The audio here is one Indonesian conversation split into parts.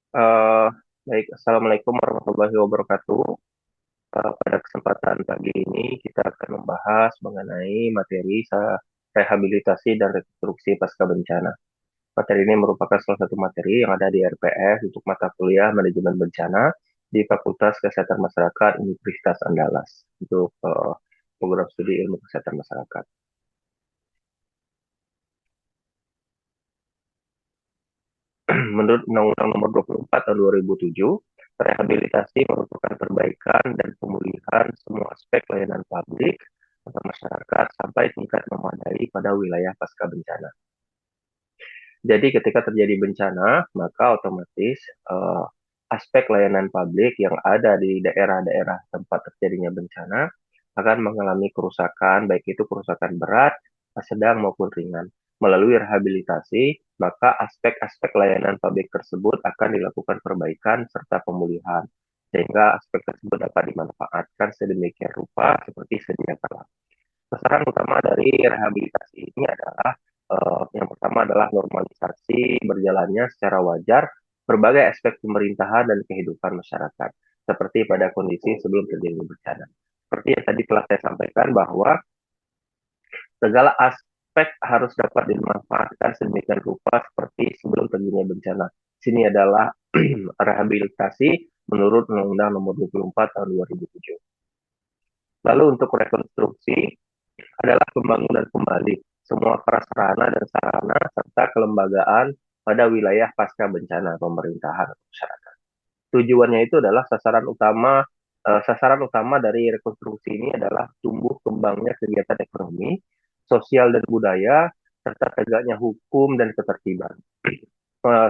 Eh, Baik, Assalamualaikum warahmatullahi wabarakatuh. Pada kesempatan pagi ini kita akan membahas mengenai materi rehabilitasi dan rekonstruksi pasca bencana. Materi ini merupakan salah satu materi yang ada di RPS untuk mata kuliah manajemen bencana di Fakultas Kesehatan Masyarakat Universitas Andalas untuk program studi ilmu kesehatan masyarakat. Menurut Undang-Undang Nomor 24 Tahun 2007, rehabilitasi merupakan perbaikan dan pemulihan semua aspek layanan publik atau masyarakat sampai tingkat memadai pada wilayah pasca bencana. Jadi ketika terjadi bencana, maka otomatis eh, aspek layanan publik yang ada di daerah-daerah tempat terjadinya bencana akan mengalami kerusakan, baik itu kerusakan berat, sedang maupun ringan. Melalui rehabilitasi, maka aspek-aspek layanan publik tersebut akan dilakukan perbaikan serta pemulihan, sehingga aspek tersebut dapat dimanfaatkan sedemikian rupa seperti sedia kala. Sasaran utama dari rehabilitasi ini adalah yang pertama adalah normalisasi berjalannya secara wajar berbagai aspek pemerintahan dan kehidupan masyarakat, seperti pada kondisi sebelum terjadi bencana. Seperti yang tadi telah saya sampaikan bahwa segala aspek harus dapat dimanfaatkan sedemikian rupa seperti sebelum terjadinya bencana. Sini adalah rehabilitasi menurut Undang-Undang Nomor 24 Tahun 2007. Lalu untuk rekonstruksi adalah pembangunan kembali semua prasarana dan sarana serta kelembagaan pada wilayah pasca bencana pemerintahan atau masyarakat. Tujuannya itu adalah sasaran utama dari rekonstruksi ini adalah tumbuh kembangnya kegiatan ekonomi, sosial dan budaya serta tegaknya hukum dan ketertiban.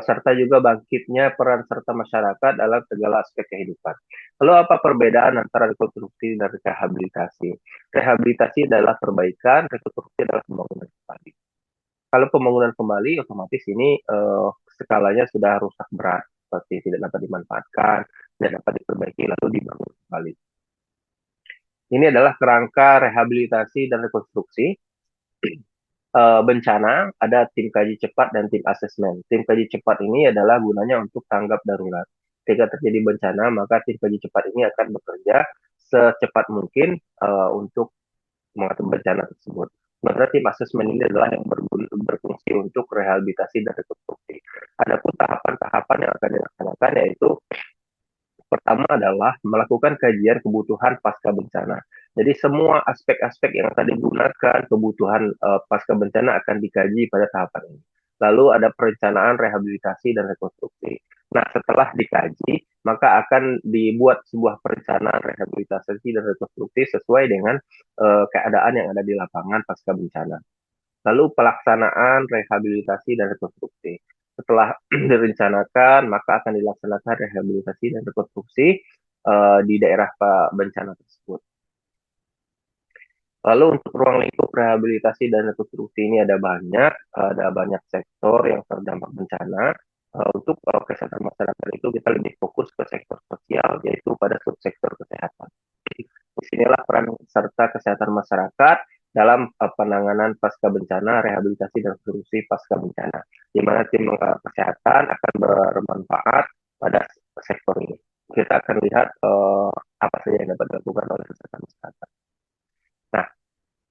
Serta juga bangkitnya peran serta masyarakat dalam segala aspek kehidupan. Lalu apa perbedaan antara rekonstruksi dan rehabilitasi? Rehabilitasi adalah perbaikan, rekonstruksi adalah pembangunan kembali. Kalau pembangunan kembali, otomatis ini skalanya sudah rusak berat, seperti tidak dapat dimanfaatkan, tidak dapat diperbaiki, lalu dibangun kembali. Ini adalah kerangka rehabilitasi dan rekonstruksi bencana, ada tim kaji cepat dan tim asesmen. Tim kaji cepat ini adalah gunanya untuk tanggap darurat. Ketika terjadi bencana, maka tim kaji cepat ini akan bekerja secepat mungkin untuk mengatur bencana tersebut. Sementara tim asesmen ini adalah yang berfungsi untuk rehabilitasi dan rekonstruksi. Adapun tahapan-tahapan yang akan dilaksanakan yaitu pertama adalah melakukan kajian kebutuhan pasca bencana. Jadi semua aspek-aspek yang akan digunakan kebutuhan pasca bencana akan dikaji pada tahapan ini. Lalu ada perencanaan rehabilitasi dan rekonstruksi. Nah, setelah dikaji, maka akan dibuat sebuah perencanaan rehabilitasi dan rekonstruksi sesuai dengan keadaan yang ada di lapangan pasca bencana. Lalu pelaksanaan rehabilitasi dan rekonstruksi. Setelah direncanakan, maka akan dilaksanakan rehabilitasi dan rekonstruksi di daerah bencana tersebut. Lalu untuk ruang lingkup rehabilitasi dan rekonstruksi ini ada banyak sektor yang terdampak bencana. Untuk kesehatan masyarakat itu kita lebih fokus ke sektor sosial, yaitu pada subsektor kesehatan. Disinilah peran serta kesehatan masyarakat dalam penanganan pasca bencana, rehabilitasi dan rekonstruksi pasca bencana, di mana tim kesehatan akan bermanfaat pada sektor ini. Kita akan lihat apa saja yang dapat dilakukan oleh kesehatan masyarakat. Nah,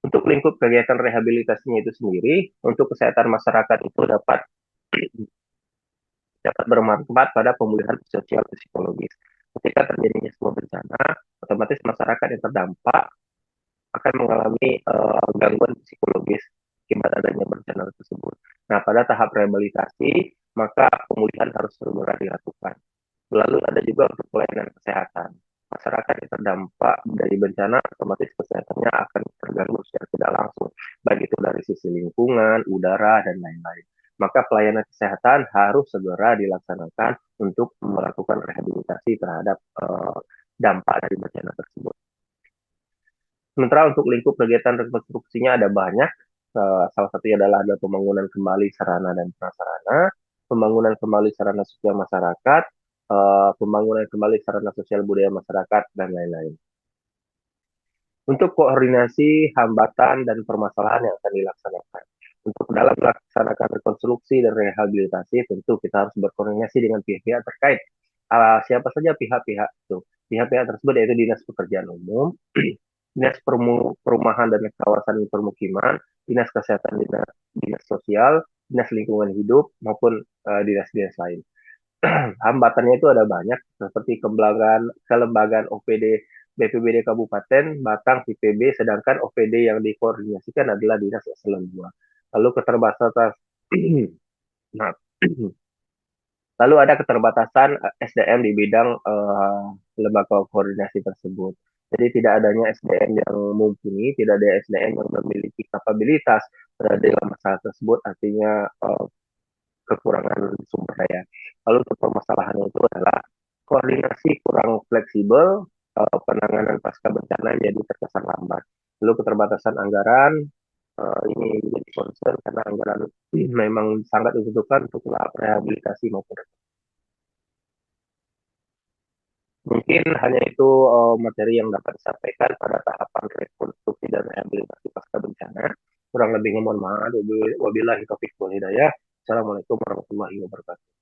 untuk lingkup kegiatan rehabilitasinya itu sendiri, untuk kesehatan masyarakat itu dapat bermanfaat pada pemulihan sosial dan psikologis. Ketika terjadinya sebuah bencana, otomatis masyarakat yang terdampak akan mengalami gangguan psikologis akibat adanya bencana tersebut. Nah, pada tahap rehabilitasi, maka pemulihan harus segera dilakukan. Lalu ada juga untuk pelayanan kesehatan. Masyarakat yang terdampak dari bencana, otomatis kesehatannya akan terganggu secara tidak langsung, baik itu dari sisi lingkungan, udara, dan lain-lain. Maka pelayanan kesehatan harus segera dilaksanakan untuk melakukan rehabilitasi terhadap dampak dari bencana tersebut. Sementara untuk lingkup kegiatan rekonstruksinya ada banyak. Salah satunya adalah ada pembangunan kembali sarana dan prasarana, pembangunan kembali sarana sosial masyarakat, pembangunan kembali sarana sosial budaya masyarakat, dan lain-lain. Untuk koordinasi, hambatan, dan permasalahan yang akan dilaksanakan. Untuk dalam melaksanakan rekonstruksi dan rehabilitasi, tentu kita harus berkoordinasi dengan pihak-pihak terkait. Siapa saja pihak-pihak itu? Pihak-pihak tersebut yaitu Dinas Pekerjaan Umum, Dinas Perumahan dan Kawasan Permukiman, Dinas Kesehatan, Dinas Sosial, Dinas Lingkungan Hidup, maupun dinas-dinas lain. Hambatannya itu ada banyak, seperti kelembagaan OPD BPBD Kabupaten, Batang, IPB, sedangkan OPD yang dikoordinasikan adalah Dinas Eselon 2. Lalu keterbatasan, nah, lalu ada keterbatasan SDM di bidang lembaga koordinasi tersebut. Jadi tidak adanya SDM yang mumpuni, tidak ada SDM yang memiliki kapabilitas dalam masalah tersebut, artinya kekurangan sumber daya. Lalu untuk permasalahannya itu adalah koordinasi kurang fleksibel, penanganan pasca bencana jadi terkesan lambat. Lalu keterbatasan anggaran, ini menjadi concern karena anggaran memang sangat dibutuhkan untuk rehabilitasi maupun mungkin hanya itu materi yang dapat disampaikan pada tahapan rekonstruksi dan rehabilitasi pasca bencana. Kurang lebihnya mohon maaf. Wabillahi taufiq wal hidayah. Assalamualaikum warahmatullahi wabarakatuh.